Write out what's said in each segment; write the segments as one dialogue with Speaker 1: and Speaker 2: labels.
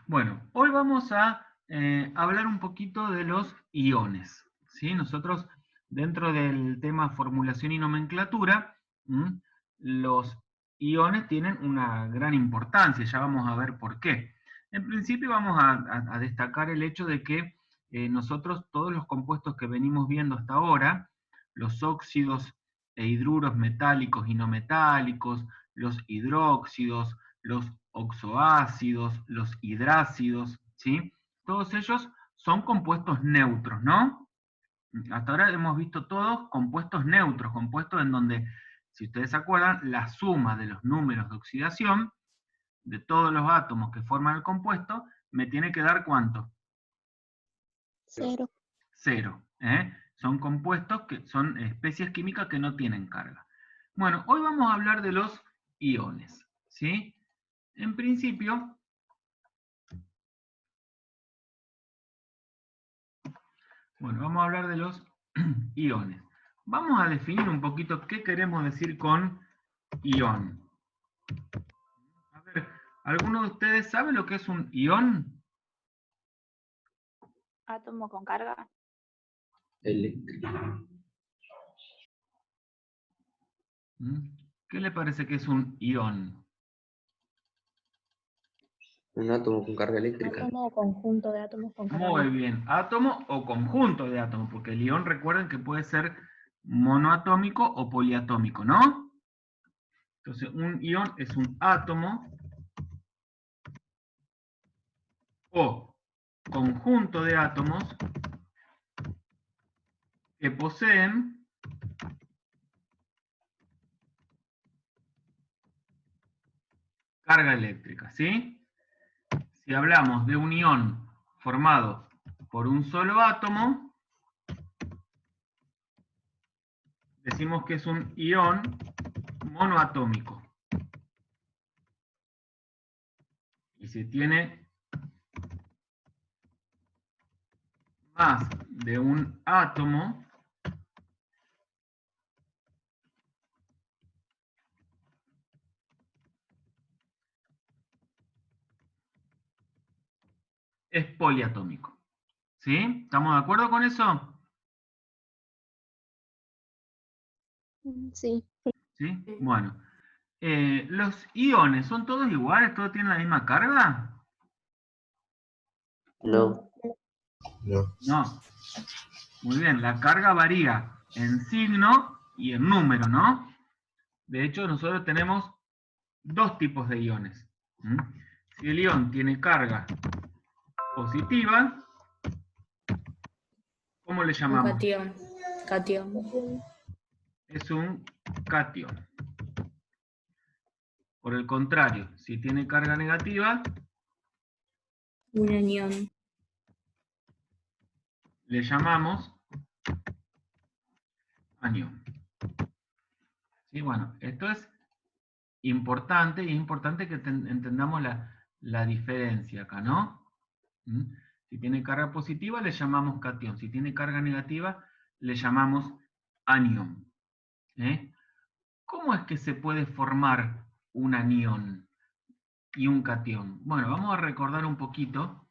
Speaker 1: Bueno, hoy vamos a hablar un poquito de los iones, ¿sí? Nosotros, dentro del tema formulación y nomenclatura, los iones tienen una gran importancia, ya vamos a ver por qué. En principio vamos a destacar el hecho de que nosotros, todos los compuestos que venimos viendo hasta ahora, los óxidos e hidruros metálicos y no metálicos, los hidróxidos, los oxoácidos, los hidrácidos, ¿sí? Todos ellos son compuestos neutros, ¿no? Hasta ahora hemos visto todos compuestos neutros, compuestos en donde, si ustedes se acuerdan, la suma de los números de oxidación de todos los átomos que forman el compuesto me tiene que dar ¿cuánto?
Speaker 2: 0.
Speaker 1: Cero. Son compuestos que son especies químicas que no tienen carga. Bueno, hoy vamos a hablar de los iones, ¿sí? En principio, bueno, vamos a hablar de los iones. Vamos a definir un poquito qué queremos decir con ión. A ver, ¿alguno de ustedes sabe lo que es un ión?
Speaker 2: Átomo con carga.
Speaker 3: Eléctrica.
Speaker 1: ¿Qué le parece que es un ión?
Speaker 3: Un átomo con carga eléctrica.
Speaker 2: Átomo o conjunto de átomos con carga
Speaker 1: Muy
Speaker 2: eléctrica.
Speaker 1: bien, átomo o conjunto de átomos, porque el ión recuerden que puede ser monoatómico o poliatómico, ¿no? Entonces, un ión es un átomo o conjunto de átomos que poseen carga eléctrica, ¿sí? Si hablamos de un ión formado por un solo átomo, decimos que es un ión monoatómico. Y si tiene más de un átomo, es poliatómico. ¿Sí? ¿Estamos de acuerdo con eso?
Speaker 2: Sí.
Speaker 1: ¿Sí? Bueno. ¿Los iones son todos iguales? ¿Todos tienen la misma carga?
Speaker 3: No. No.
Speaker 1: No. Muy bien, la carga varía en signo y en número, ¿no? De hecho, nosotros tenemos dos tipos de iones. Si el ion tiene carga positiva, ¿cómo le
Speaker 4: Un
Speaker 1: llamamos?
Speaker 4: catión. Catión.
Speaker 1: Es un catión. Por el contrario, si tiene carga negativa,
Speaker 4: Un anión.
Speaker 1: le llamamos anión. ¿Sí? Bueno, esto es importante y es importante que entendamos la diferencia acá, ¿no? Si tiene carga positiva le llamamos catión, si tiene carga negativa le llamamos anión. ¿Cómo es que se puede formar un anión y un catión? Bueno, vamos a recordar un poquito.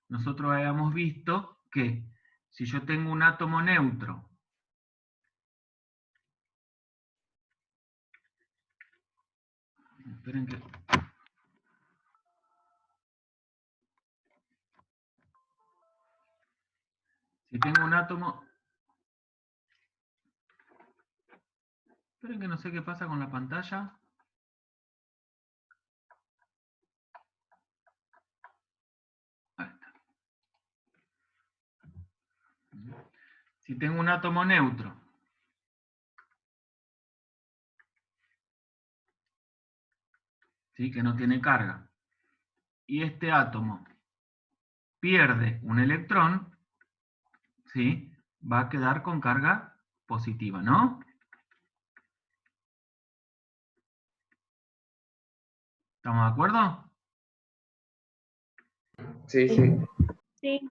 Speaker 1: Nosotros habíamos visto que si yo tengo un átomo neutro, esperen que... Si tengo un átomo... Esperen que no sé qué pasa con la pantalla. Ahí está. Si tengo un átomo neutro, ¿sí? Que no tiene carga, y este átomo pierde un electrón, ¿sí? Va a quedar con carga positiva, ¿no? ¿Estamos de acuerdo?
Speaker 3: Sí, sí.
Speaker 2: Sí.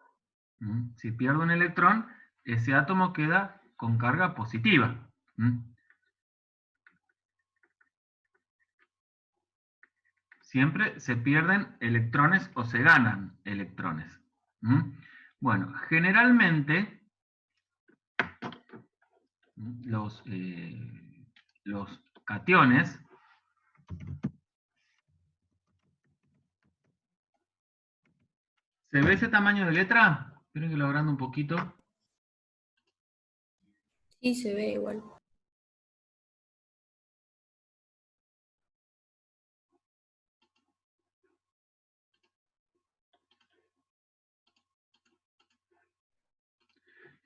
Speaker 1: Si pierde un electrón, ese átomo queda con carga positiva. siempre se pierden electrones o se ganan electrones. Bueno, generalmente los cationes ¿se ve ese tamaño de letra? Esperen que lo agrando un poquito.
Speaker 4: Sí, se ve igual.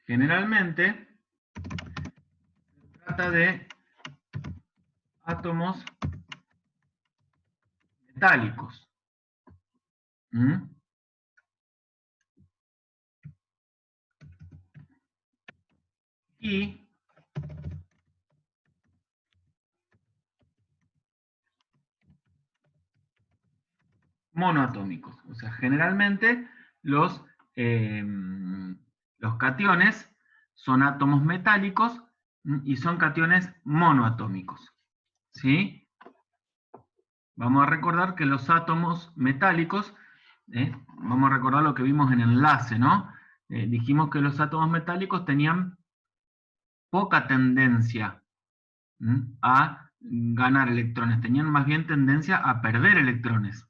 Speaker 1: Generalmente se trata de átomos metálicos. Y monoatómicos. O sea, generalmente los cationes son átomos metálicos y son cationes monoatómicos. ¿Sí? Vamos a recordar que los átomos metálicos, vamos a recordar lo que vimos en enlace, ¿no? Dijimos que los átomos metálicos tenían poca tendencia a ganar electrones, tenían más bien tendencia a perder electrones.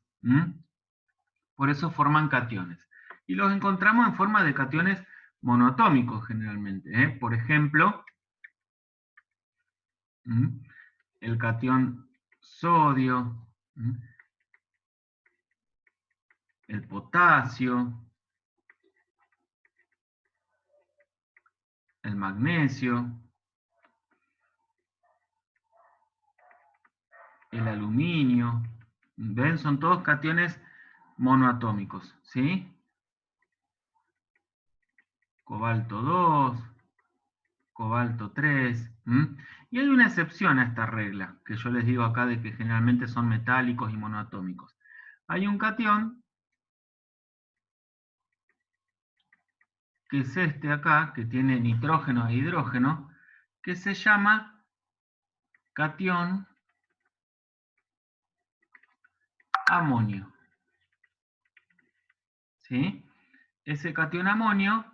Speaker 1: Por eso forman cationes. Y los encontramos en forma de cationes monoatómicos generalmente. Por ejemplo, el catión sodio, el potasio, el magnesio, el aluminio. ¿Ven? Son todos cationes monoatómicos, ¿sí? Cobalto 2, cobalto 3. Y hay una excepción a esta regla, que yo les digo acá de que generalmente son metálicos y monoatómicos. Hay un catión, que es este acá, que tiene nitrógeno e hidrógeno, que se llama catión amonio. ¿Sí? Ese catión amonio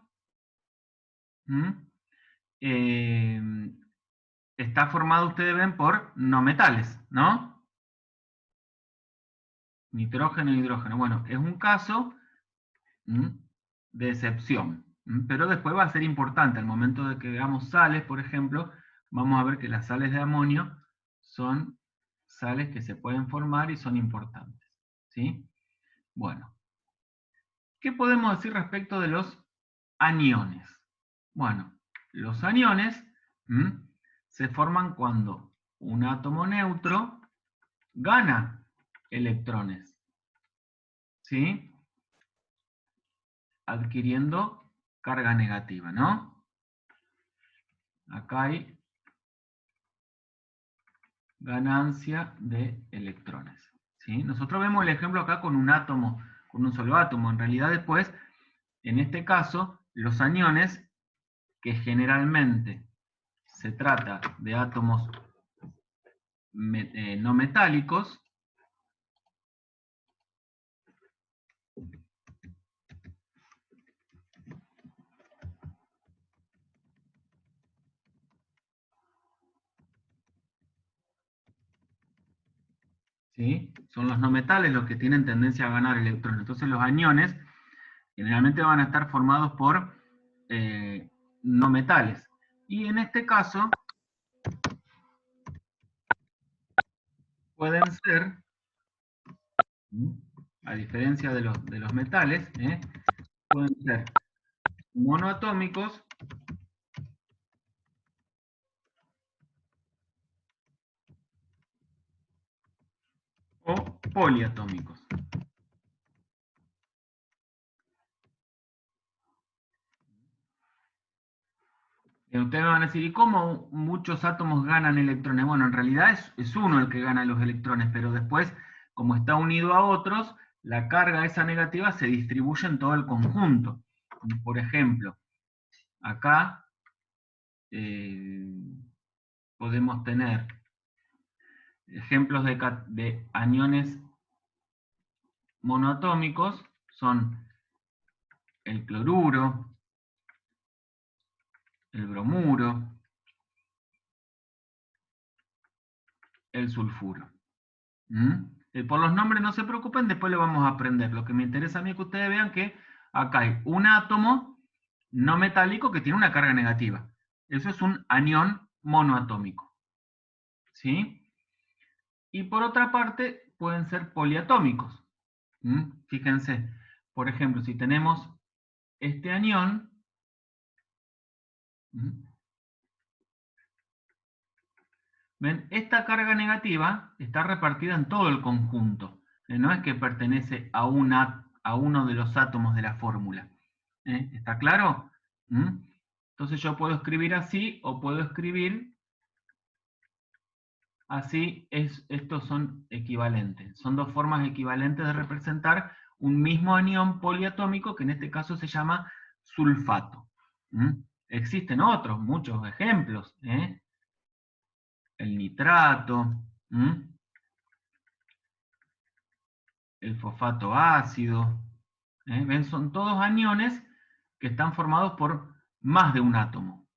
Speaker 1: está formado, ustedes ven, por no metales, ¿no? Nitrógeno e hidrógeno. Bueno, es un caso de excepción, pero después va a ser importante. Al momento de que veamos sales, por ejemplo, vamos a ver que las sales de amonio son sales que se pueden formar y son importantes. ¿Sí? Bueno, ¿qué podemos decir respecto de los aniones? Bueno, los aniones se forman cuando un átomo neutro gana electrones, ¿sí? Adquiriendo carga negativa, ¿no? Acá hay ganancia de electrones, ¿sí? Nosotros vemos el ejemplo acá con un átomo, con un solo átomo. En realidad después, en este caso, los aniones, que generalmente se trata de átomos no metálicos, ¿sí? Son los no metales los que tienen tendencia a ganar electrones. Entonces los aniones generalmente van a estar formados por no metales. Y en este caso pueden ser, a diferencia de los metales, pueden ser monoatómicos o poliatómicos. Ustedes me van a decir, ¿y cómo muchos átomos ganan electrones? Bueno, en realidad es uno el que gana los electrones, pero después, como está unido a otros, la carga esa negativa se distribuye en todo el conjunto. Por ejemplo, acá podemos tener ejemplos de aniones monoatómicos son el cloruro, el bromuro, el sulfuro. Por los nombres no se preocupen, después lo vamos a aprender. Lo que me interesa a mí es que ustedes vean que acá hay un átomo no metálico que tiene una carga negativa. Eso es un anión monoatómico. ¿Sí? Y por otra parte, pueden ser poliatómicos. Fíjense, por ejemplo, si tenemos este anión, ¿ven? Esta carga negativa está repartida en todo el conjunto. No es que pertenece a uno de los átomos de la fórmula. ¿Está claro? Entonces yo puedo escribir así o puedo escribir así. Estos son equivalentes. Son dos formas equivalentes de representar un mismo anión poliatómico que en este caso se llama sulfato. Existen otros, muchos ejemplos. El nitrato, el fosfato ácido. ¿Ven? Son todos aniones que están formados por más de un átomo.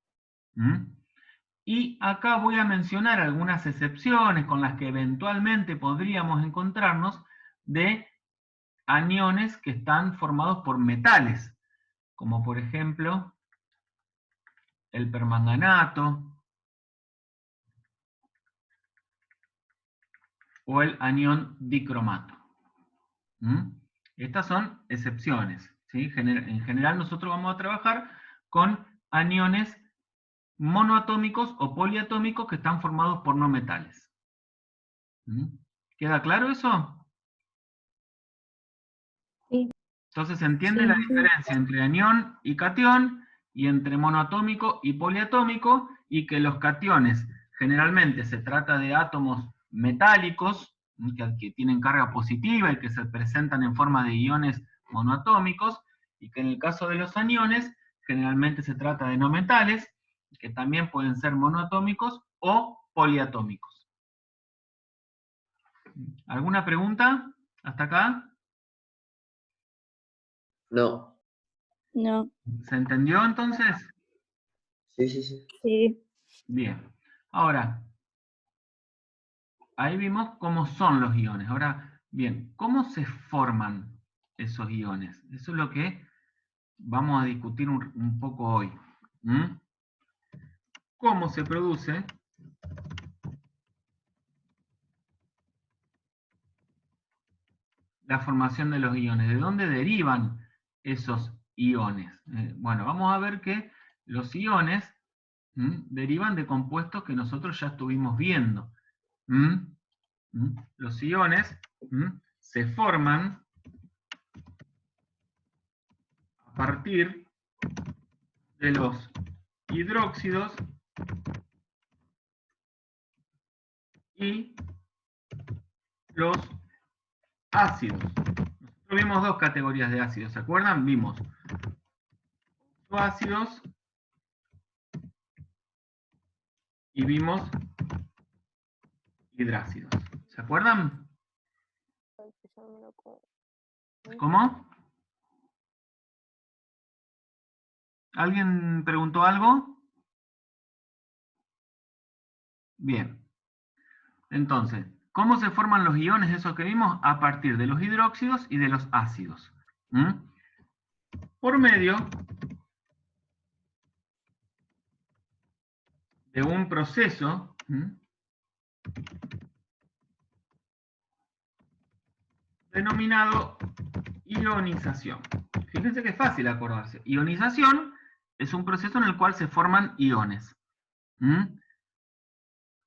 Speaker 1: Y acá voy a mencionar algunas excepciones con las que eventualmente podríamos encontrarnos de aniones que están formados por metales, como por ejemplo el permanganato o el anión dicromato. Estas son excepciones, ¿sí? En general nosotros vamos a trabajar con aniones monoatómicos o poliatómicos que están formados por no metales. ¿Queda claro eso?
Speaker 2: Sí.
Speaker 1: Entonces se entiende
Speaker 4: Sí.
Speaker 1: la diferencia entre anión y catión, y entre monoatómico y poliatómico, y que los cationes generalmente se trata de átomos metálicos, que tienen carga positiva y que se presentan en forma de iones monoatómicos, y que en el caso de los aniones generalmente se trata de no metales, que también pueden ser monoatómicos o poliatómicos. ¿Alguna pregunta hasta acá?
Speaker 3: No.
Speaker 2: No.
Speaker 1: ¿Se entendió entonces?
Speaker 3: Sí, sí, sí.
Speaker 2: Sí.
Speaker 1: Bien. Ahora, ahí vimos cómo son los iones. Ahora, bien, ¿cómo se forman esos iones? Eso es lo que vamos a discutir un poco hoy. ¿Cómo se produce la formación de los iones? ¿De dónde derivan esos iones? Bueno, vamos a ver que los iones derivan de compuestos que nosotros ya estuvimos viendo. Los iones se forman a partir de los hidróxidos y los ácidos. Nosotros vimos dos categorías de ácidos, ¿se acuerdan? Vimos ácidos y vimos hidrácidos. ¿Se acuerdan? ¿Cómo? ¿Alguien preguntó algo? Bien. Entonces, ¿cómo se forman los iones esos que vimos? A partir de los hidróxidos y de los ácidos. Por medio de un proceso denominado ionización. Fíjense que es fácil acordarse. Ionización es un proceso en el cual se forman iones.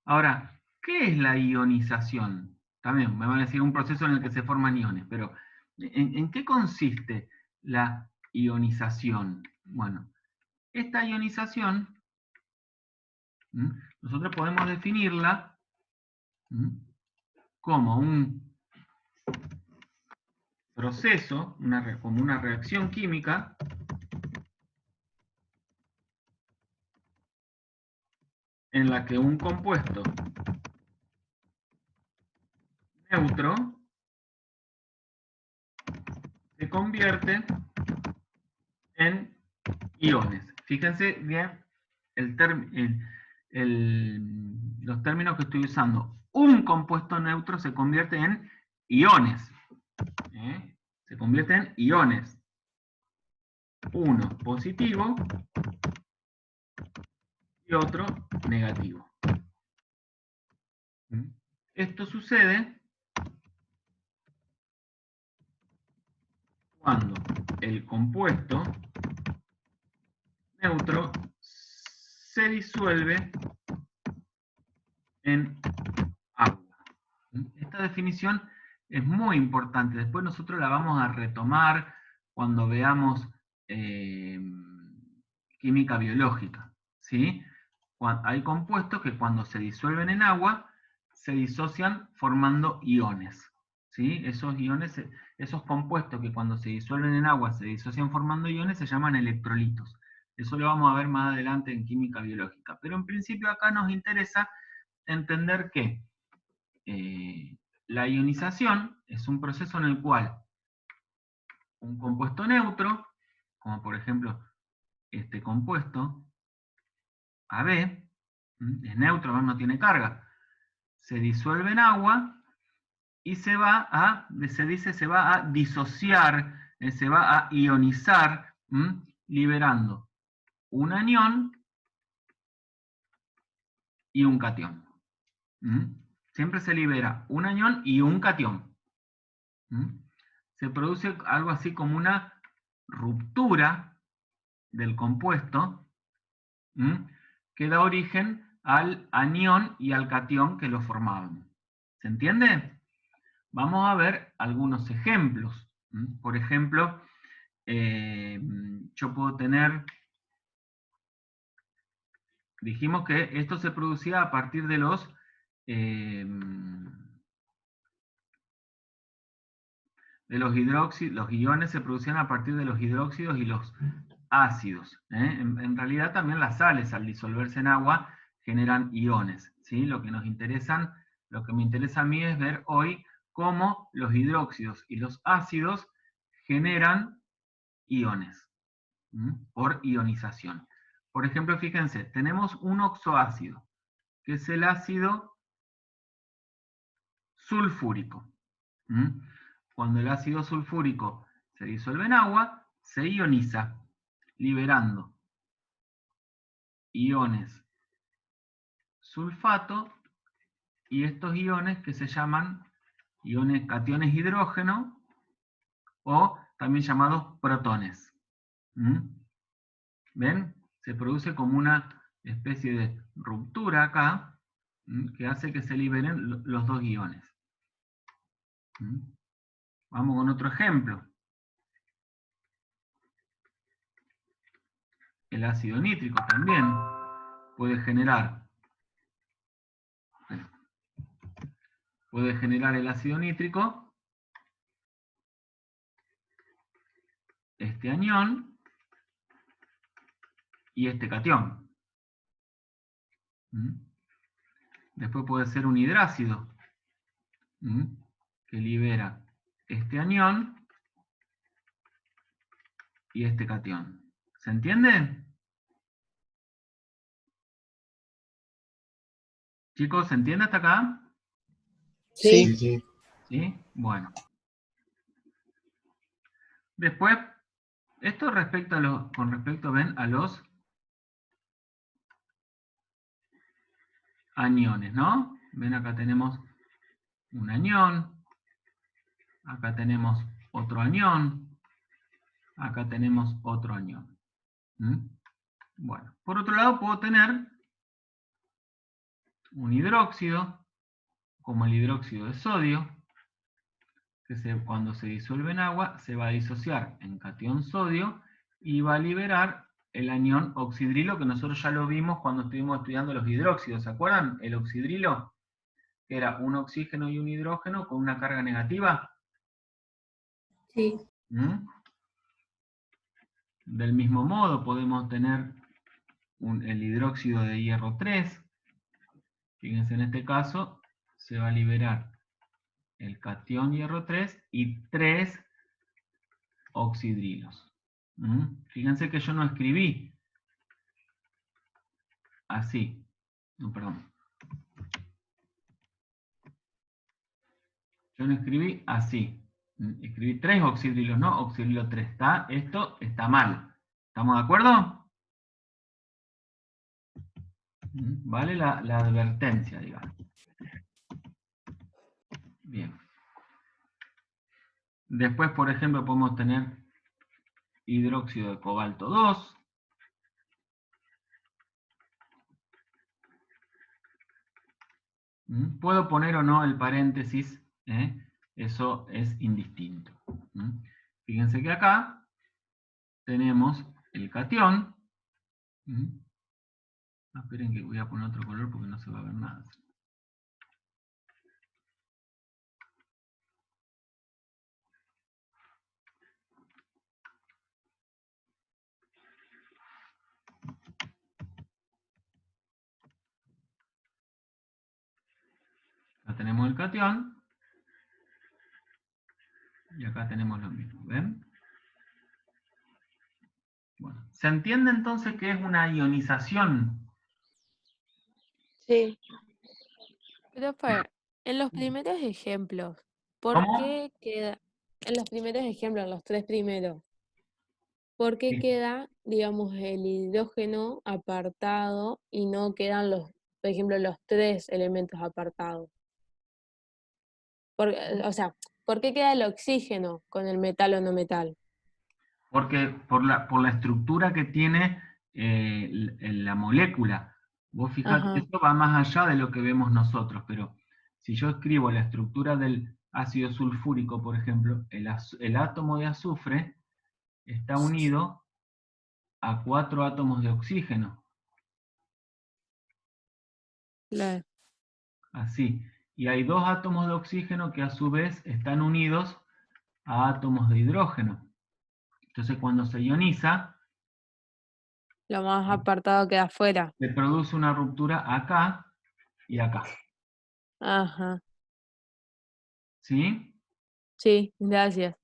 Speaker 1: Ahora, ¿qué es la ionización? También me van a decir un proceso en el que se forman iones, pero ¿en qué consiste la ionización? Bueno, esta ionización nosotros podemos definirla como un proceso, como una reacción química en la que un compuesto neutro se convierte en iones. Fíjense bien los términos que estoy usando. Un compuesto neutro se convierte en iones. Se convierte en iones. Uno positivo y otro negativo. Esto sucede cuando el compuesto neutro se disuelve en agua. Esta definición es muy importante. Después nosotros la vamos a retomar cuando veamos química biológica, ¿sí? Hay compuestos que cuando se disuelven en agua se disocian formando iones, ¿sí? Esos iones, esos compuestos que cuando se disuelven en agua se disocian formando iones se llaman electrolitos. Eso lo vamos a ver más adelante en química biológica. Pero en principio acá nos interesa entender que la ionización es un proceso en el cual un compuesto neutro, como por ejemplo este compuesto, AB, es neutro, no tiene carga, se disuelve en agua y se va a disociar, se va a ionizar, liberando un anión y un catión. Siempre se libera un anión y un catión. Se produce algo así como una ruptura del compuesto que da origen al anión y al catión que lo formaban. ¿Se entiende? Vamos a ver algunos ejemplos. Por ejemplo, yo puedo tener... Dijimos que esto se producía a partir de los hidróxidos. Los iones se producían a partir de los hidróxidos y los ácidos. En realidad también las sales, al disolverse en agua, generan iones, ¿sí? Lo que me interesa a mí es ver hoy cómo los hidróxidos y los ácidos generan iones por ionización. Por ejemplo, fíjense, tenemos un oxoácido, que es el ácido sulfúrico. Cuando el ácido sulfúrico se disuelve en agua, se ioniza, liberando iones sulfato y estos iones que se llaman iones cationes hidrógeno o también llamados protones. ¿Ven? Se produce como una especie de ruptura acá que hace que se liberen los dos iones. Vamos con otro ejemplo. El ácido nítrico también puede generar el ácido nítrico, este anión y este catión. Después puede ser un hidrácido que libera este anión y este catión. ¿Se entiende? Chicos, ¿se entiende hasta acá?
Speaker 4: Sí.
Speaker 3: Sí.
Speaker 1: ¿Sí? Bueno. Después, esto con respecto, ven, a los aniones, ¿no? Ven, acá tenemos un anión, acá tenemos otro anión, acá tenemos otro anión. Bueno, por otro lado puedo tener un hidróxido, como el hidróxido de sodio, que cuando se disuelve en agua se va a disociar en catión sodio y va a liberar el anión oxidrilo, que nosotros ya lo vimos cuando estuvimos estudiando los hidróxidos. ¿Se acuerdan? El oxidrilo, que era un oxígeno y un hidrógeno con una carga negativa.
Speaker 4: Sí.
Speaker 1: Del mismo modo podemos tener el hidróxido de hierro 3. Fíjense, en este caso se va a liberar el catión hierro 3 y 3 oxidrilos. Fíjense que yo no escribí así. No, perdón. Yo no escribí así. Escribí 3 oxidrilos, no oxidrilo 3. Esto está mal. ¿Estamos de acuerdo? Vale la advertencia, digamos. Bien. Después, por ejemplo, podemos tener hidróxido de cobalto 2. Puedo poner o no el paréntesis, eso es indistinto. Fíjense que acá tenemos el catión. Esperen que voy a poner otro color porque no se va a ver nada. Acá tenemos el catión. Y acá tenemos lo mismo, ¿ven? Bueno, ¿se entiende entonces que es una ionización?
Speaker 4: Sí.
Speaker 5: Profe, en los primeros ejemplos, ¿por
Speaker 1: ¿Cómo?
Speaker 5: qué queda, en los primeros ejemplos, en los 3 primeros, ¿por qué
Speaker 1: Sí.
Speaker 5: queda, digamos, el hidrógeno apartado y no quedan los, por ejemplo, los 3 elementos apartados? O sea, ¿por qué queda el oxígeno con el metal o no metal?
Speaker 1: Porque por la estructura que tiene la molécula. Vos fijate que
Speaker 5: Ajá.
Speaker 1: esto va más allá de lo que vemos nosotros, pero si yo escribo la estructura del ácido sulfúrico, por ejemplo, el átomo de azufre está unido a 4 átomos de oxígeno.
Speaker 5: Claro.
Speaker 1: Así. Y hay 2 átomos de oxígeno que a su vez están unidos a átomos de hidrógeno. Entonces cuando se ioniza,
Speaker 5: Lo más apartado queda afuera.
Speaker 1: se produce una ruptura acá y acá.
Speaker 5: Ajá.
Speaker 1: ¿Sí?
Speaker 5: Sí, gracias.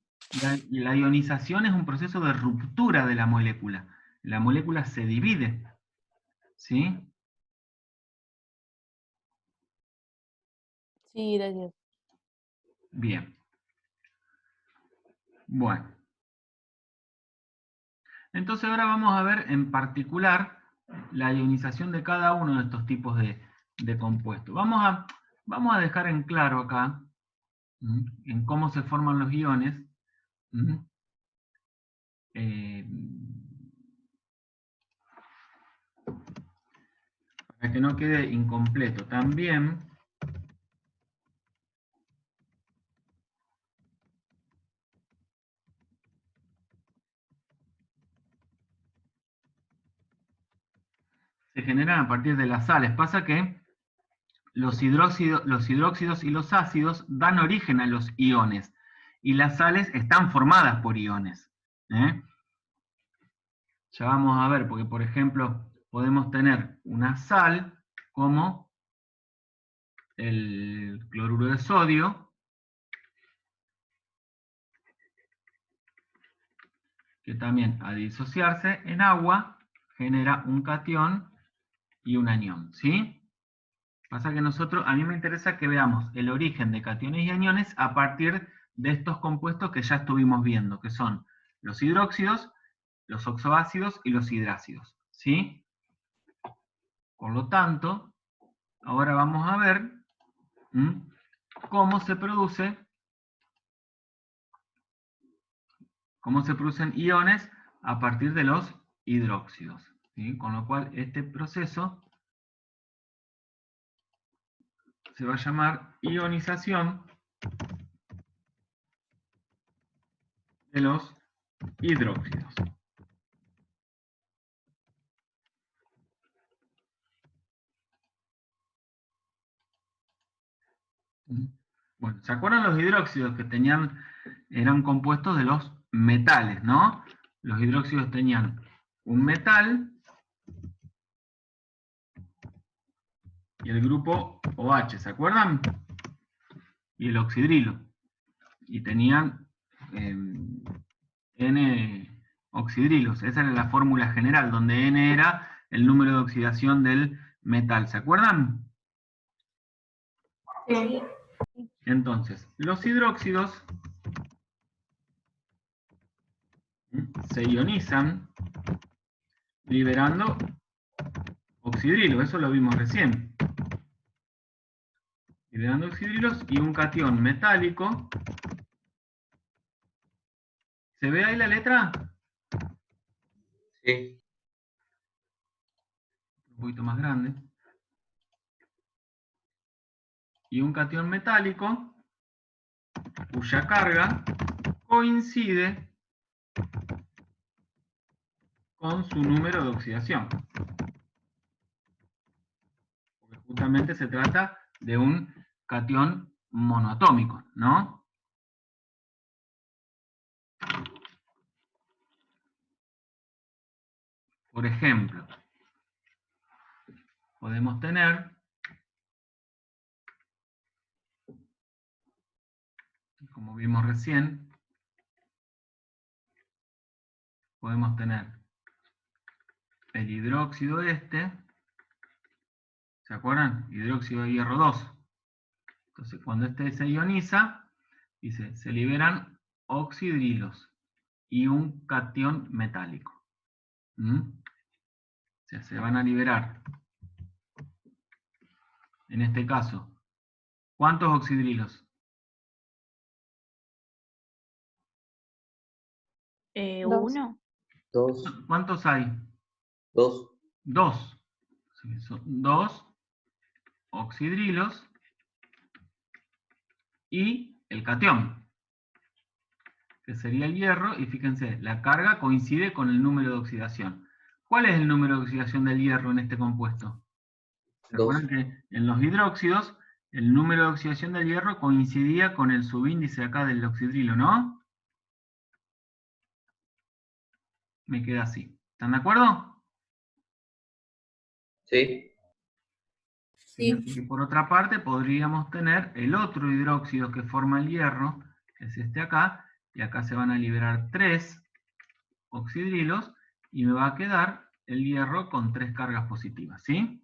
Speaker 1: La ionización es un proceso de ruptura de la molécula. La molécula se divide. ¿Sí?
Speaker 5: Sí, gracias.
Speaker 1: Bien. Bueno. Entonces ahora vamos a ver en particular la ionización de cada uno de estos tipos de compuestos. Vamos a dejar en claro acá en cómo se forman los iones. Para que no quede incompleto. También se generan a partir de las sales. Pasa que los hidróxidos y los ácidos dan origen a los iones. Y las sales están formadas por iones. Ya vamos a ver, porque por ejemplo, podemos tener una sal como el cloruro de sodio, que también al disociarse en agua genera un catión y un anión, ¿sí? Pasa que a mí me interesa que veamos el origen de cationes y aniones a partir de estos compuestos que ya estuvimos viendo, que son los hidróxidos, los oxoácidos y los hidrácidos, ¿sí? Por lo tanto, ahora vamos a ver cómo se producen iones a partir de los hidróxidos, ¿sí? Con lo cual este proceso se va a llamar ionización de los hidróxidos. Bueno, ¿se acuerdan los hidróxidos que eran compuestos de los metales, ¿no? Los hidróxidos tenían un metal y el grupo OH, ¿se acuerdan? Y el oxidrilo. Y tenían N oxidrilos. Esa era la fórmula general, donde N era el número de oxidación del metal. ¿Se acuerdan?
Speaker 4: Sí.
Speaker 1: Entonces, los hidróxidos se ionizan liberando oxidrilos. Eso lo vimos recién. Liberando oxidrilos y un catión metálico. ¿Se ve ahí la letra?
Speaker 3: Sí.
Speaker 1: Un poquito más grande. Y un catión metálico cuya carga coincide con su número de oxidación. Porque justamente se trata de un catión monoatómico, ¿no? Por ejemplo, podemos tener, como vimos recién, podemos tener el hidróxido este, ¿se acuerdan? Hidróxido de hierro 2. Entonces, cuando este se ioniza, dice, se liberan oxidrilos y un catión metálico. O sea, se van a liberar, en este caso, ¿cuántos oxidrilos?
Speaker 2: 1.
Speaker 3: 2.
Speaker 1: ¿Cuántos hay?
Speaker 3: 2.
Speaker 1: 2. Sí, son 2 oxidrilos y el catión, que sería el hierro, y fíjense, la carga coincide con el número de oxidación. ¿Cuál es el número de oxidación del hierro en este compuesto? ¿Se
Speaker 3: 2.
Speaker 1: acuerdan que en los hidróxidos el número de oxidación del hierro coincidía con el subíndice acá del oxidrilo, ¿no? Me queda así. ¿Están de acuerdo?
Speaker 3: Sí.
Speaker 1: Fíjense
Speaker 4: Sí.
Speaker 1: que por otra parte podríamos tener el otro hidróxido que forma el hierro, que es este acá, y acá se van a liberar 3 oxidrilos, y me va a quedar el hierro con 3 cargas positivas, ¿sí?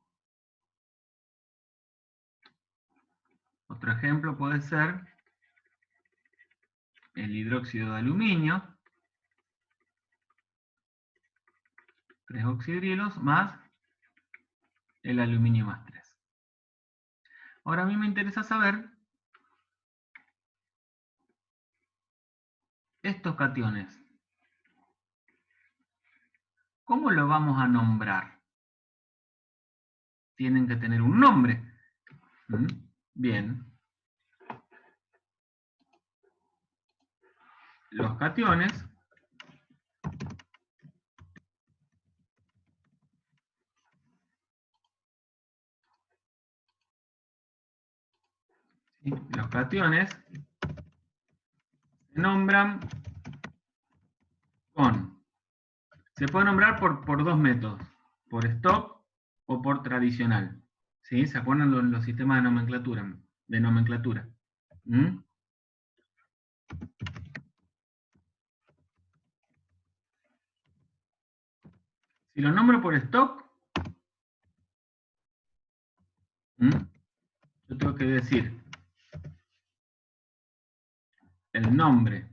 Speaker 1: Otro ejemplo puede ser el hidróxido de aluminio, 3 oxidrilos más el aluminio más 3. Ahora a mí me interesa saber estos cationes. ¿Cómo lo vamos a nombrar? Tienen que tener un nombre. Bien. Los cationes se nombran con... Se puede nombrar por dos métodos, por Stokes o por tradicional. ¿Sí? ¿Se acuerdan los sistemas de nomenclatura? Si lo nombro por Stokes, yo tengo que decir el nombre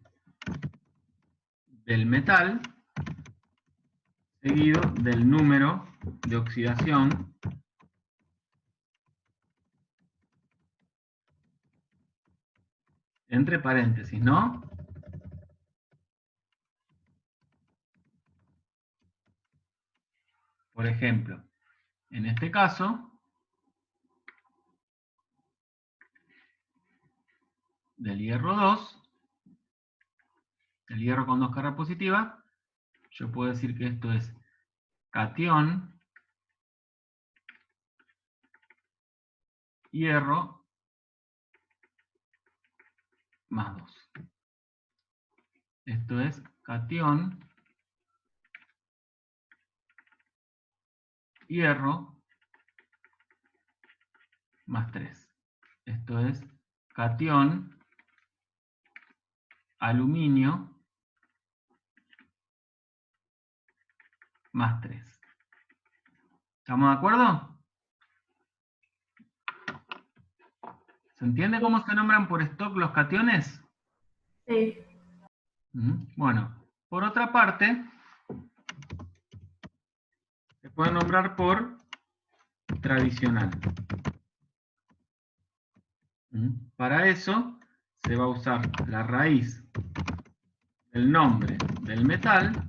Speaker 1: del metal seguido del número de oxidación entre paréntesis, ¿no? Por ejemplo, en este caso, del hierro 2, el hierro con 2 cargas positivas, yo puedo decir que esto es catión hierro más 2. Esto es catión hierro más 3. Esto es catión aluminio más 3. ¿Estamos de acuerdo? ¿Se entiende cómo se nombran por stock los cationes?
Speaker 4: Sí.
Speaker 1: Bueno, por otra parte, se puede nombrar por tradicional. Para eso se va a usar la raíz del nombre del metal,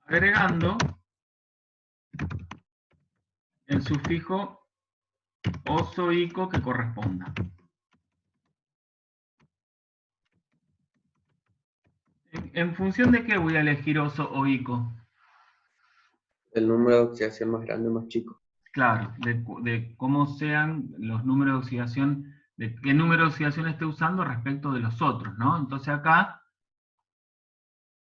Speaker 1: agregando el sufijo oso-ico que corresponda. ¿En función de qué voy a elegir oso o ico?
Speaker 3: El número de oxidación más grande o más chico.
Speaker 1: Claro, de cómo sean los números de oxidación, de qué número de oxidación esté usando respecto de los otros, ¿no? Entonces acá,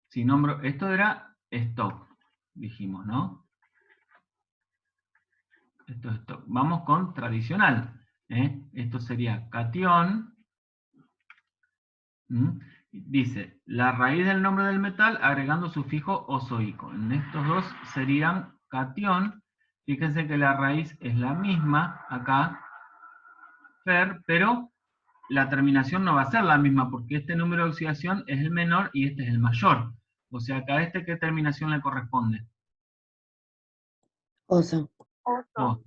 Speaker 1: si nombro, esto era stock, dijimos, ¿no? Esto es stock. Vamos con tradicional, ¿eh? Esto sería cation. Dice, la raíz del nombre del metal agregando sufijo oso-ico. En estos dos serían cation. Fíjense que la raíz es la misma acá, fer, pero la terminación no va a ser la misma porque este número de oxidación es el menor y este es el mayor. O sea, acá a este, ¿qué terminación le corresponde?
Speaker 4: Oso.
Speaker 1: Oso.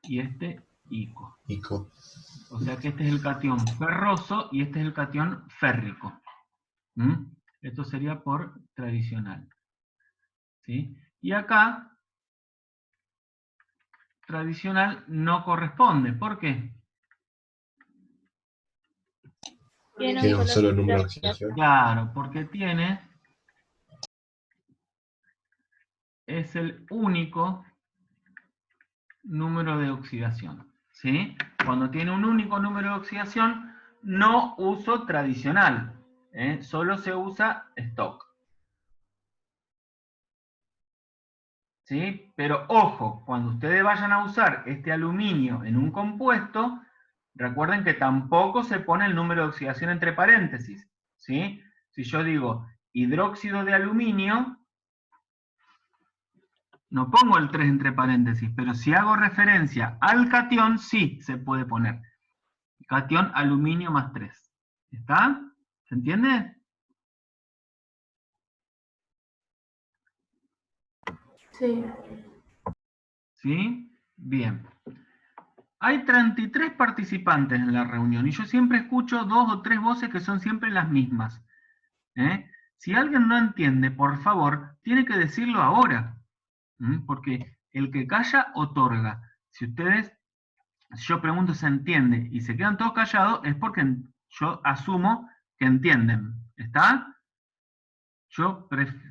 Speaker 1: Y este, ico.
Speaker 6: Ico.
Speaker 1: O sea que este es el cation ferroso y este es el cation férrico. Esto sería por tradicional. ¿Sí? Y acá, tradicional no corresponde. ¿Por qué?
Speaker 6: Tiene un solo número de oxidación.
Speaker 1: Claro, porque tiene, es el único número de oxidación. ¿Sí? Cuando tiene un único número de oxidación, no uso tradicional. Solo se usa stock. ¿Sí? Pero ojo, cuando ustedes vayan a usar este aluminio en un compuesto, recuerden que tampoco se pone el número de oxidación entre paréntesis. ¿Sí? Si yo digo hidróxido de aluminio, no pongo el 3 entre paréntesis, pero si hago referencia al cation, sí se puede poner. Cation aluminio más 3. ¿Está? ¿Se entiende?
Speaker 4: Sí.
Speaker 1: ¿Sí? Bien. Hay 33 participantes en la reunión y yo siempre escucho 2 o 3 voces que son siempre las mismas. Si alguien no entiende, por favor, tiene que decirlo ahora. Porque el que calla, otorga. Si yo pregunto se entiende y se quedan todos callados, es porque yo asumo que entienden. ¿Está? Yo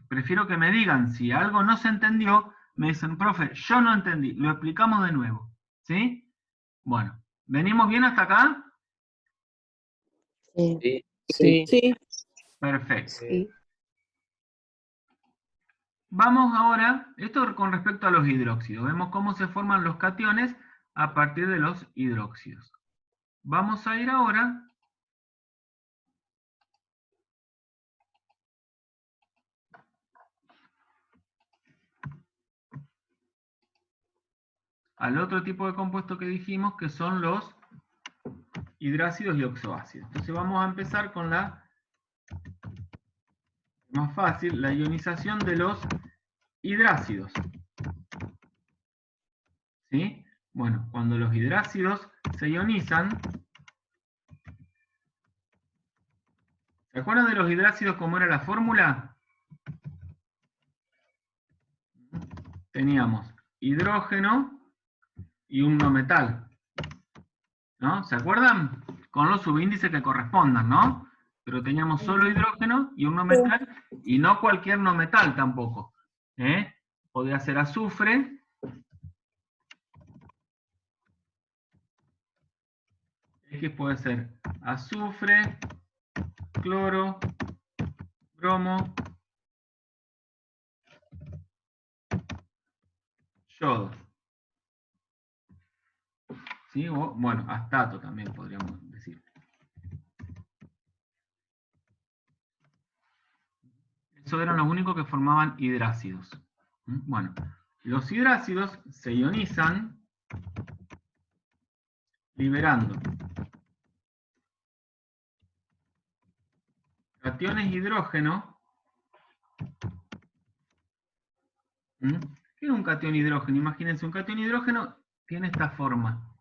Speaker 1: prefiero que me digan, si algo no se entendió, me dicen, profe, yo no entendí, lo explicamos de nuevo. ¿Sí? Bueno, ¿venimos bien hasta acá?
Speaker 4: Sí.
Speaker 3: Sí.
Speaker 5: Sí.
Speaker 4: Sí.
Speaker 1: Perfecto.
Speaker 3: Sí.
Speaker 1: Vamos ahora, esto con respecto a los hidróxidos, vemos cómo se forman los cationes a partir de los hidróxidos. Vamos a ir ahora al otro tipo de compuesto que dijimos, que son los hidrácidos y oxoácidos. Entonces vamos a empezar con la más fácil, la ionización de los hidrácidos. ¿Sí? Bueno, cuando los hidrácidos se ionizan, ¿se acuerdan de los hidrácidos cómo era la fórmula? Teníamos hidrógeno y un no metal. ¿No? ¿Se acuerdan? Con los subíndices que correspondan, ¿no? Pero teníamos solo hidrógeno y un no metal, y no cualquier no metal tampoco. Podría ser azufre, X puede ser azufre, cloro, bromo, yodo. ¿Sí? O, bueno, astato también podríamos decir. Esos eran los únicos que formaban hidrácidos. Bueno, los hidrácidos se ionizan liberando cationes hidrógeno. ¿Qué es un catión hidrógeno? Imagínense, un catión hidrógeno tiene esta forma.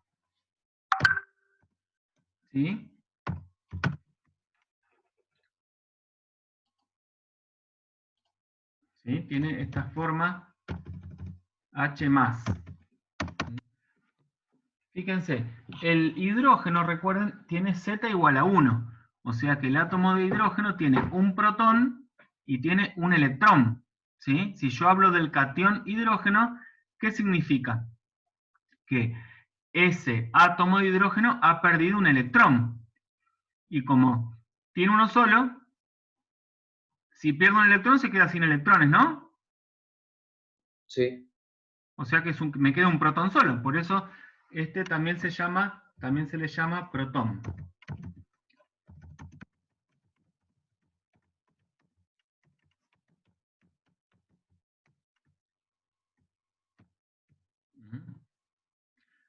Speaker 1: ¿Sí? ¿Sí? Tiene esta forma H+. Fíjense, el hidrógeno, recuerden, tiene Z igual a 1. O sea que el átomo de hidrógeno tiene un protón y tiene un electrón. ¿Sí? Si yo hablo del catión hidrógeno, ¿qué significa? Que ese átomo de hidrógeno ha perdido un electrón. Y como tiene uno solo, si pierde un electrón se queda sin electrones, ¿no?
Speaker 3: Sí.
Speaker 1: O sea que me queda un protón solo. Por eso este también se le llama protón.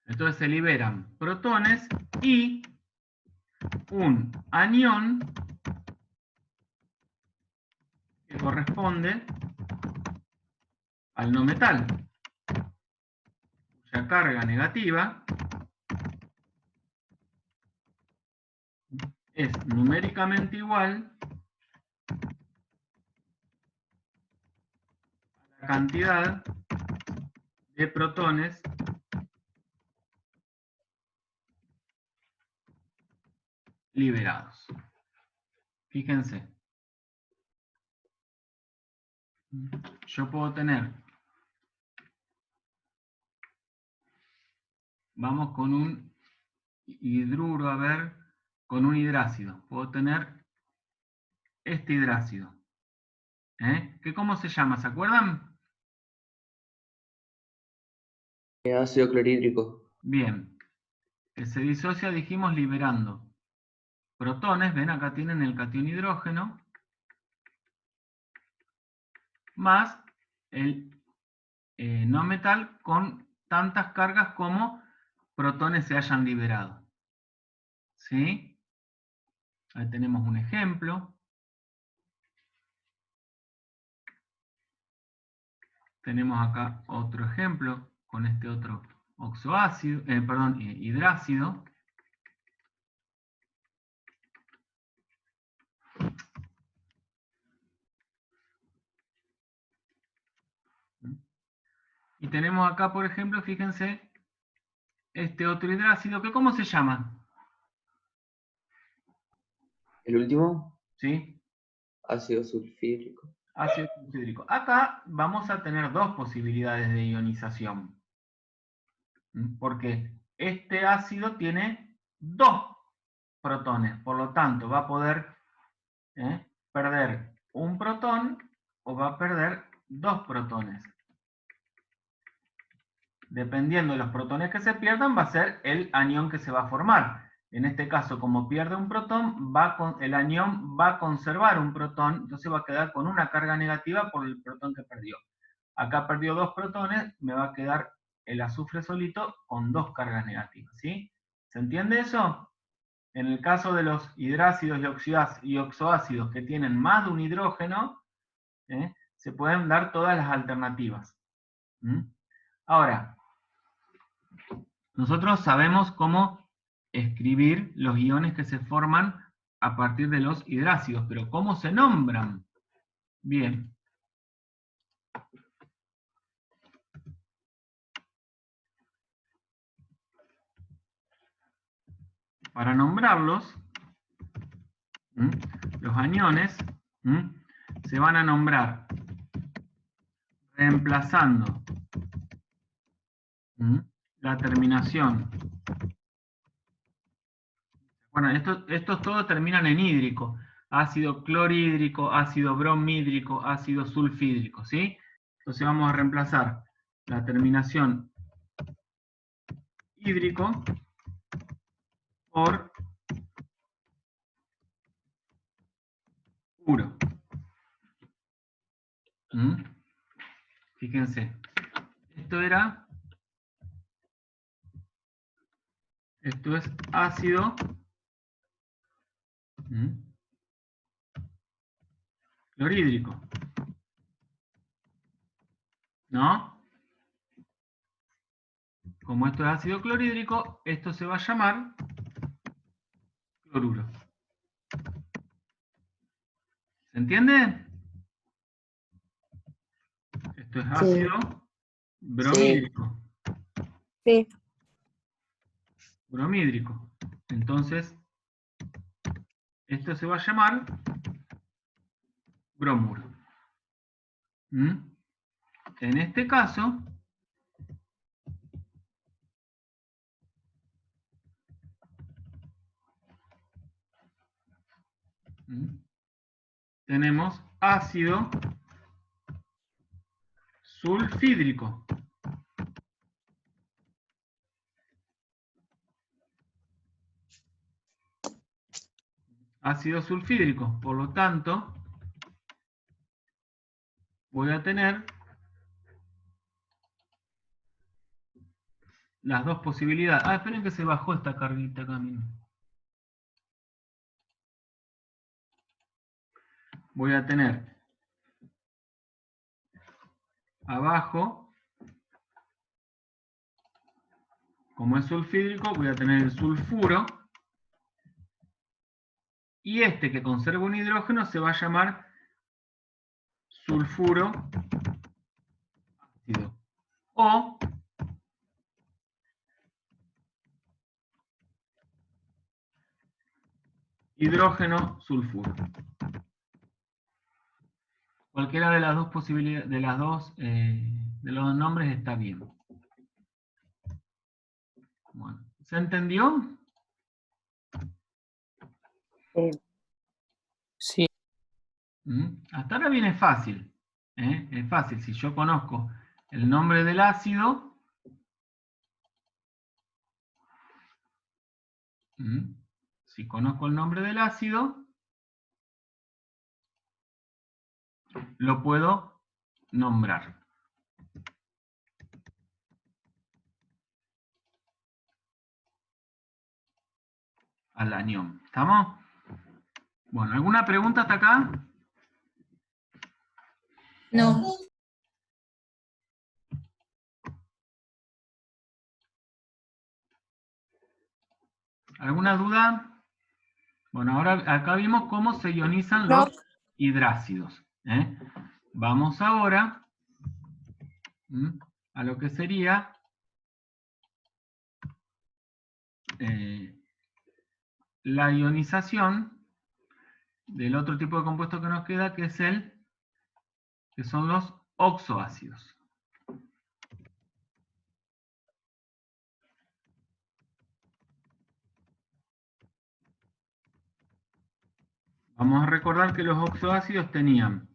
Speaker 1: Entonces se liberan protones y un anión que corresponde al no metal, cuya carga negativa es numéricamente igual a la cantidad de protones liberados. Fíjense. Yo puedo tener, vamos con un hidruro, a ver, con un hidrácido. Puedo tener este hidrácido. ¿Que cómo se llama? ¿Se acuerdan?
Speaker 3: Ácido clorhídrico.
Speaker 1: Bien. Que se disocia, dijimos, liberando protones. Ven, acá tienen el catión hidrógeno. Más el no metal con tantas cargas como protones se hayan liberado. ¿Sí? Ahí tenemos un ejemplo. Tenemos acá otro ejemplo con este otro oxoácido, hidrácido. Y tenemos acá, por ejemplo, fíjense, este otro hidrácido, que ¿cómo se llama?
Speaker 3: El último,
Speaker 1: ¿Sí?
Speaker 3: ácido sulfídrico.
Speaker 1: Ácido sulfídrico. Acá vamos a tener dos posibilidades de ionización. Porque este ácido tiene dos protones, por lo tanto va a poder perder un protón o va a perder dos protones. Dependiendo de los protones que se pierdan, va a ser el anión que se va a formar. En este caso, como pierde un protón, el anión va a conservar un protón, entonces va a quedar con una carga negativa por el protón que perdió. Acá perdió dos protones, me va a quedar el azufre solito con dos cargas negativas, ¿sí? ¿Se entiende eso? En el caso de los hidrácidos y oxoácidos que tienen más de un hidrógeno, se pueden dar todas las alternativas. Ahora, nosotros sabemos cómo escribir los iones que se forman a partir de los hidrácidos, pero ¿cómo se nombran? Bien. Para nombrarlos, los aniones se van a nombrar reemplazando la terminación. Bueno, estos todos terminan en hídrico. Ácido clorhídrico, ácido bromhídrico, ácido sulfídrico, ¿sí? Entonces vamos a reemplazar la terminación hídrico por puro. Fíjense, esto es ácido clorhídrico, ¿no? Como esto es ácido clorhídrico, esto se va a llamar cloruro. ¿Se entiende? Esto es ácido bromídrico.
Speaker 5: Sí.
Speaker 1: Bromídrico. Entonces, esto se va a llamar bromuro. En este caso, tenemos ácido sulfídrico. Ácido sulfídrico, por lo tanto, voy a tener las dos posibilidades. Esperen que se bajó esta carguita acá. Voy a tener abajo, como es sulfídrico, voy a tener el sulfuro. Y este que conserva un hidrógeno se va a llamar sulfuro ácido. O hidrógeno sulfuro. Cualquiera de las dos posibilidades, de los dos nombres está bien. Bueno, ¿se entendió?
Speaker 5: Sí.
Speaker 1: Hasta ahora viene fácil. Es fácil. Si yo conozco el nombre del ácido, si conozco el nombre del ácido, lo puedo nombrar. Al anión. ¿Estamos? Bueno, ¿alguna pregunta hasta acá?
Speaker 7: No.
Speaker 1: ¿Alguna duda? Bueno, ahora acá vimos cómo se ionizan los hidrácidos. Vamos ahora a lo que sería la ionización del otro tipo de compuesto que nos queda, que son los oxoácidos. Vamos a recordar que los oxoácidos tenían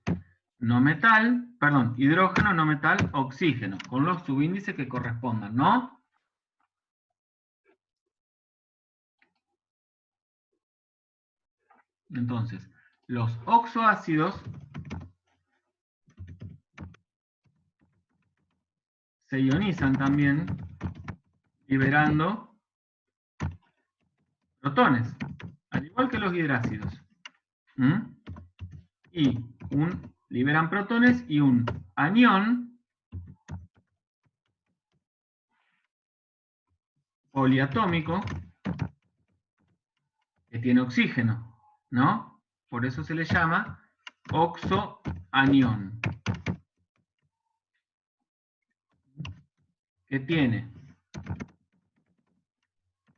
Speaker 1: hidrógeno, no metal, oxígeno, con los subíndices que correspondan, ¿no? Entonces, los oxoácidos se ionizan también liberando protones, al igual que los hidrácidos. Y liberan protones y un anión poliatómico que tiene oxígeno, ¿no? Por eso se le llama oxoanión. Que tiene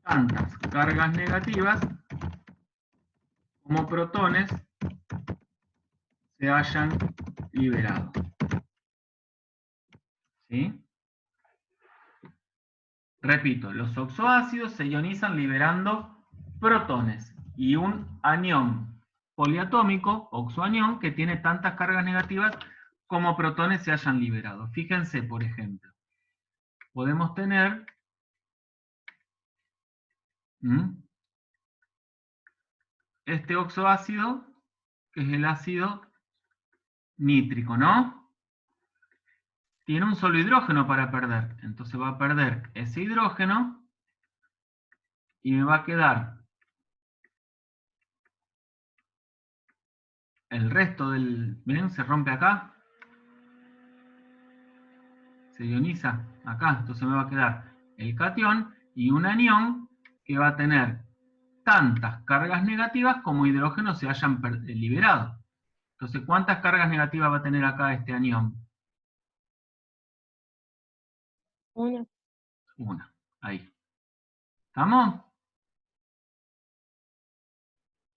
Speaker 1: tantas cargas negativas como protones se hayan liberado. ¿Sí? Repito, los oxoácidos se ionizan liberando protones y un anión poliatómico, oxoanión, que tiene tantas cargas negativas como protones se hayan liberado. Fíjense, por ejemplo, podemos tener este oxoácido, que es el ácido nítrico, ¿no? tiene un solo hidrógeno para perder. Entonces va a perder ese hidrógeno y me va a quedar el resto del... ¿Ven? Se rompe acá. Se ioniza acá. Entonces me va a quedar el catión y un anión que va a tener tantas cargas negativas como hidrógenos se hayan liberado. Entonces, ¿cuántas cargas negativas va a tener acá este anión?
Speaker 5: Una.
Speaker 1: Una. Ahí. ¿Estamos?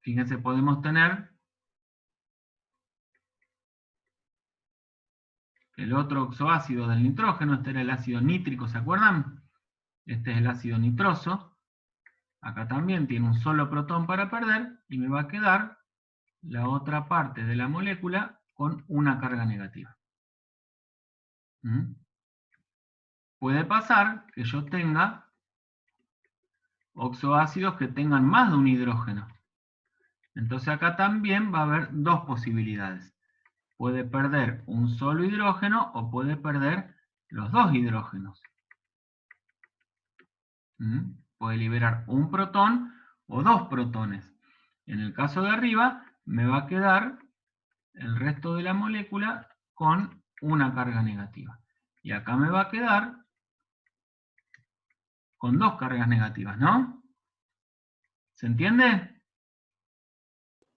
Speaker 1: Fíjense, podemos tener el otro oxoácido del nitrógeno. Este era el ácido nítrico, ¿se acuerdan? Este es el ácido nitroso. Acá también tiene un solo protón para perder y me va a quedar la otra parte de la molécula con una carga negativa. Puede pasar que yo tenga oxoácidos que tengan más de un hidrógeno. Entonces acá también va a haber dos posibilidades. Puede perder un solo hidrógeno o puede perder los dos hidrógenos. Puede liberar un protón o dos protones. En el caso de arriba me va a quedar el resto de la molécula con una carga negativa. Y acá me va a quedar con dos cargas negativas, ¿no? ¿Se entiende?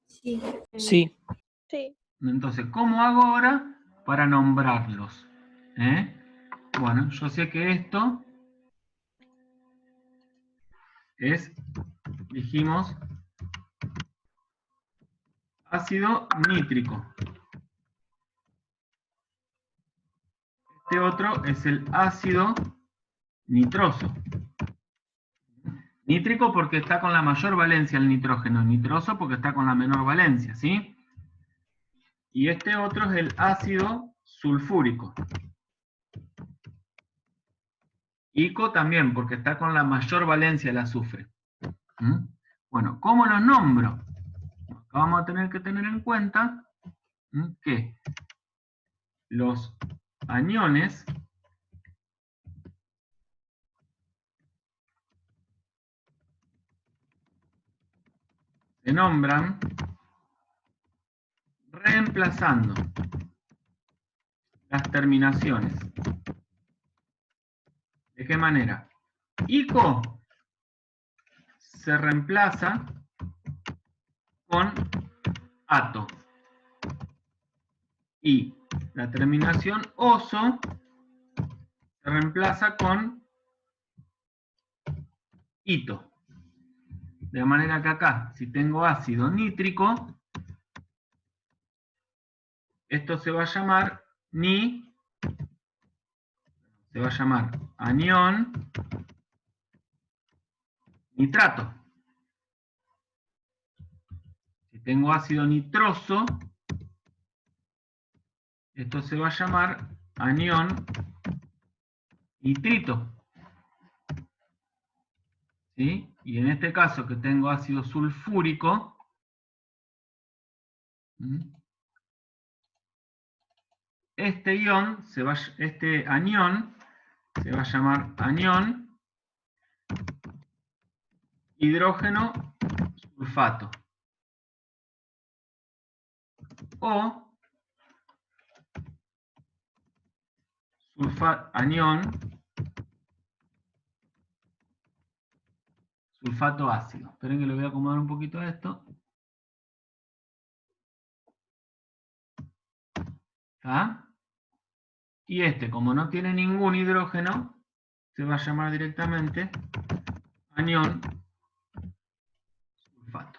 Speaker 4: Sí.
Speaker 7: Sí.
Speaker 5: Sí.
Speaker 1: Entonces, ¿cómo hago ahora para nombrarlos? Bueno, yo sé que esto es, dijimos, ácido nítrico. Este otro es el ácido nitroso. Nítrico porque está con la mayor valencia el nitrógeno, nitroso porque está con la menor valencia, ¿sí? Y este otro es el ácido sulfúrico. Ico también, porque está con la mayor valencia el azufre. Bueno, ¿cómo los nombro? Acá vamos a tener que tener en cuenta que los aniones se nombran reemplazando las terminaciones. ¿De qué manera? Ico se reemplaza con ato. Y la terminación oso se reemplaza con ito. De manera que acá, si tengo ácido nítrico, esto se va a llamar se va a llamar anión nitrato. Si tengo ácido nitroso, esto se va a llamar anión nitrito. ¿Sí? Y en este caso que tengo ácido sulfúrico, este anión se va a llamar anión hidrógeno sulfato. O anión sulfato ácido. Esperen que le voy a acomodar un poquito a esto. ¿Está? Y este, como no tiene ningún hidrógeno, se va a llamar directamente anión sulfato.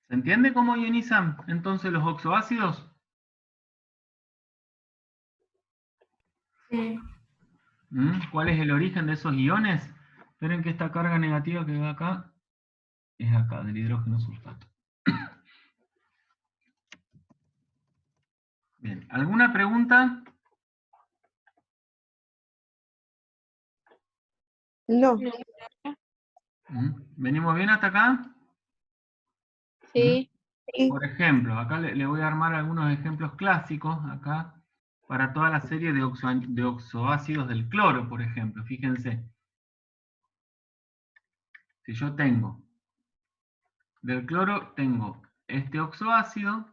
Speaker 1: ¿Se entiende cómo ionizan entonces los oxoácidos?
Speaker 4: Sí.
Speaker 1: ¿Cuál es el origen de esos iones? Esperen que esta carga negativa que va acá es acá, del hidrógeno sulfato. Bien, ¿alguna pregunta?
Speaker 5: No.
Speaker 1: ¿Venimos bien hasta acá?
Speaker 5: Sí.
Speaker 4: Sí.
Speaker 1: Por ejemplo, acá le voy a armar algunos ejemplos clásicos, acá, para toda la serie de oxoácidos del cloro, por ejemplo. Fíjense. Si yo tengo, del cloro tengo este oxoácido,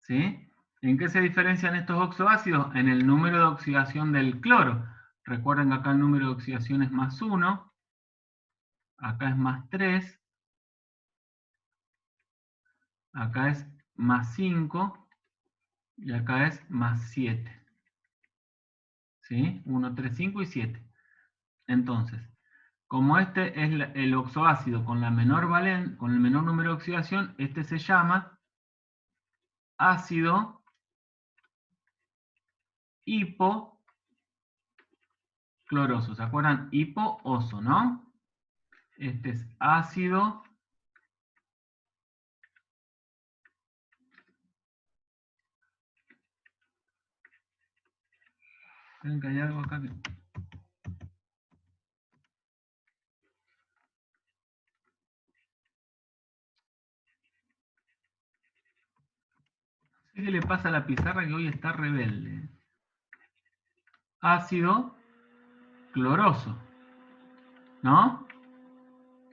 Speaker 1: ¿sí? ¿En qué se diferencian estos oxoácidos? En el número de oxidación del cloro. Recuerden que acá el número de oxidación es más 1, acá es más 3, acá es más 5 y acá es más 7. ¿Sí? 1, 3, 5 y 7. Entonces, como este es el oxoácido con el menor número de oxidación, este se llama ácido hipocloroso. ¿Se acuerdan? Hipooso, ¿no? Este es ácido Esperen que hay algo acá que... No sé qué le pasa a la pizarra que hoy está rebelde. Ácido cloroso, ¿no?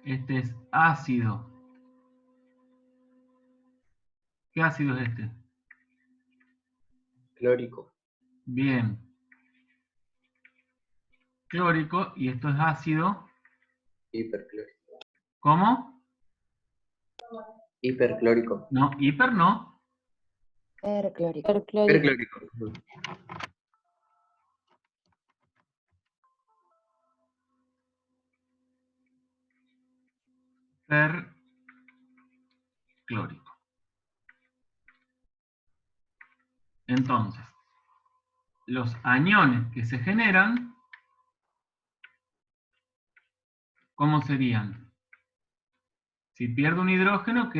Speaker 1: Este es ácido. ¿Qué ácido es este?
Speaker 3: Clórico.
Speaker 1: Bien. Clórico, y esto es ácido.
Speaker 3: Hiperclórico.
Speaker 1: ¿Cómo?
Speaker 3: Hiperclórico.
Speaker 1: No, hiper no.
Speaker 7: Perclórico.
Speaker 3: Hiperclórico.
Speaker 1: Perclórico. Entonces, los aniones que se generan, ¿cómo serían? Si pierde un hidrógeno,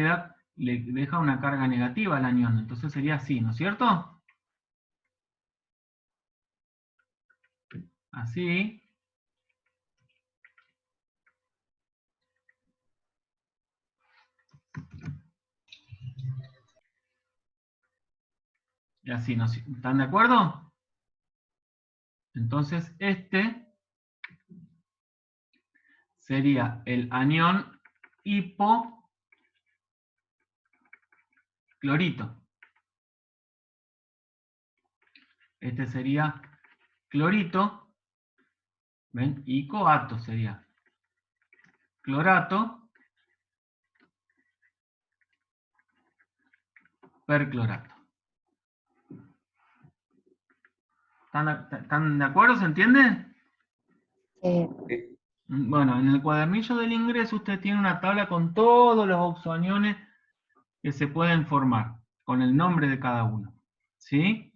Speaker 1: le deja una carga negativa al anión. Entonces sería así, ¿no es cierto? Así. Y así, ¿no? ¿Están de acuerdo? Entonces este sería el anión hipoclorito. Este sería clorito. ¿Ven? Y coato sería clorato, perclorato. ¿Están de acuerdo? ¿Se entiende?
Speaker 7: Sí.
Speaker 1: Bueno, en el cuadernillo del ingreso usted tiene una tabla con todos los oxoaniones que se pueden formar, con el nombre de cada uno. ¿Sí?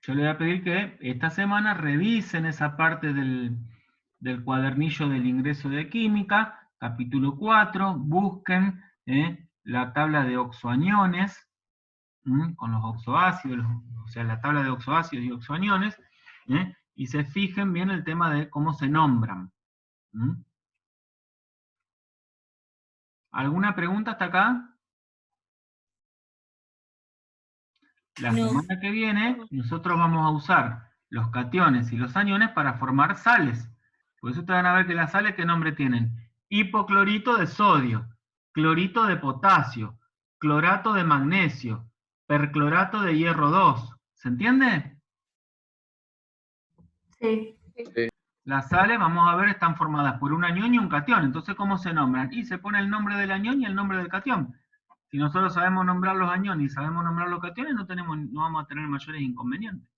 Speaker 1: Yo le voy a pedir que esta semana revisen esa parte del cuadernillo del ingreso de química, capítulo 4, busquen la tabla de oxoaniones, con los oxoácidos, o sea, la tabla de oxoácidos y oxoaniones, y se fijen bien el tema de cómo se nombran. ¿Alguna pregunta hasta acá? La
Speaker 4: No.
Speaker 1: semana que viene nosotros vamos a usar los cationes y los aniones para formar sales. Por eso ustedes van a ver que las sales, ¿qué nombre tienen? Hipoclorito de sodio, clorito de potasio, clorato de magnesio, perclorato de hierro 2. ¿Se entiende?
Speaker 4: Sí.
Speaker 3: Sí.
Speaker 1: Las sales, vamos a ver, están formadas por un anión y un catión. Entonces, ¿cómo se nombran? Y se pone el nombre del anión y el nombre del catión. Si nosotros sabemos nombrar los aniones y sabemos nombrar los cationes, no vamos a tener mayores inconvenientes.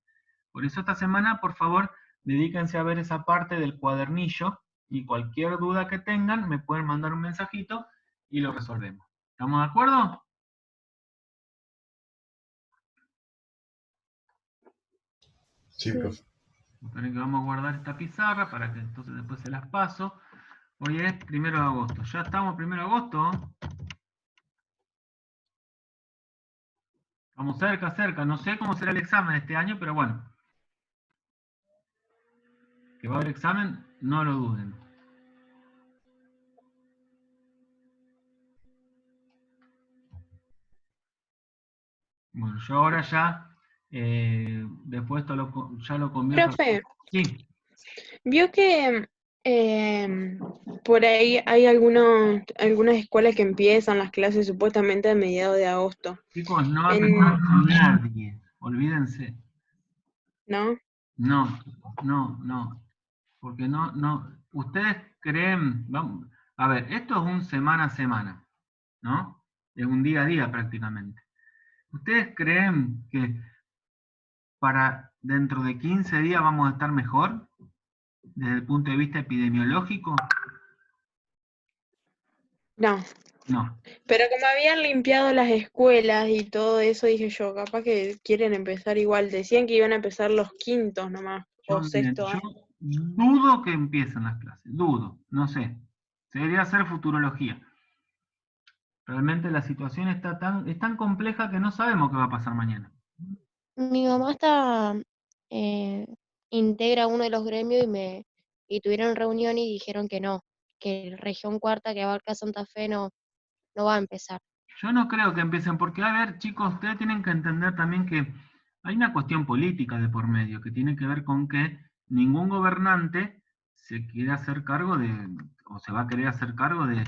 Speaker 1: Por eso esta semana, por favor, dedíquense a ver esa parte del cuadernillo y cualquier duda que tengan, me pueden mandar un mensajito y lo resolvemos. ¿Estamos de acuerdo?
Speaker 6: Sí, profe.
Speaker 1: Esperen que vamos a guardar esta pizarra para que entonces después se las paso. Hoy es 1 de agosto. ¿Ya estamos 1 de agosto? Vamos cerca. No sé cómo será el examen este año, pero bueno. que va a haber examen, no lo duden. Bueno, yo ahora ya, después esto ya lo convierto.
Speaker 8: Profe,
Speaker 1: Sí,
Speaker 8: vio que por ahí hay algunas escuelas que empiezan las clases supuestamente a mediados de agosto,
Speaker 1: chicos, no va a
Speaker 8: En-
Speaker 1: empezar nadie, olvídense.
Speaker 8: ¿no?
Speaker 1: No, no, porque no, ustedes creen, vamos, a ver, esto es un semana a semana, ¿no? Es un día a día prácticamente. ¿Ustedes creen que para dentro de 15 días vamos a estar mejor desde el punto de vista epidemiológico?
Speaker 8: No.
Speaker 1: No.
Speaker 8: Pero como habían limpiado las escuelas y todo eso, dije yo, capaz que quieren empezar igual. Decían que iban a empezar los quintos nomás, o
Speaker 1: Miren,
Speaker 8: sexto.
Speaker 1: yo dudo que empiecen las clases, dudo, no sé. Se debería hacer futurología. Realmente la situación es tan compleja que no sabemos qué va a pasar mañana.
Speaker 9: Mi mamá integra uno de los gremios y tuvieron reunión y dijeron que no, que región cuarta que abarca Santa Fe no va a empezar.
Speaker 1: Yo no creo que empiecen, porque a ver, chicos, ustedes tienen que entender también que hay una cuestión política de por medio, que tiene que ver con que ningún gobernante se quiere hacer cargo o se va a querer hacer cargo de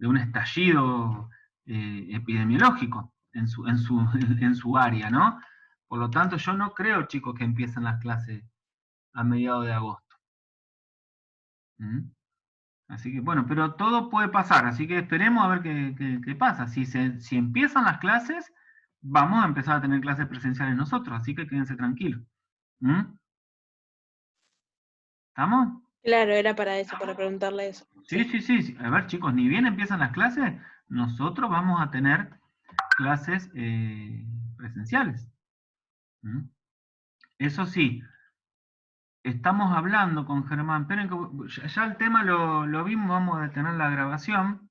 Speaker 1: un estallido epidemiológico en su área, ¿no? Por lo tanto, yo no creo, chicos, que empiecen las clases a mediados de agosto. ¿Mm? Así que, bueno, pero todo puede pasar, así que esperemos a ver qué pasa. Si empiezan las clases, vamos a empezar a tener clases presenciales nosotros, así que quédense tranquilos. ¿Mm? ¿Estamos?
Speaker 8: Claro, era para eso, para preguntarle eso.
Speaker 1: Sí. A ver, chicos, ni bien empiezan las clases, nosotros vamos a tener clases presenciales. ¿Mm? Eso sí, estamos hablando con Germán, esperen que ya el tema lo vimos, vamos a detener la grabación.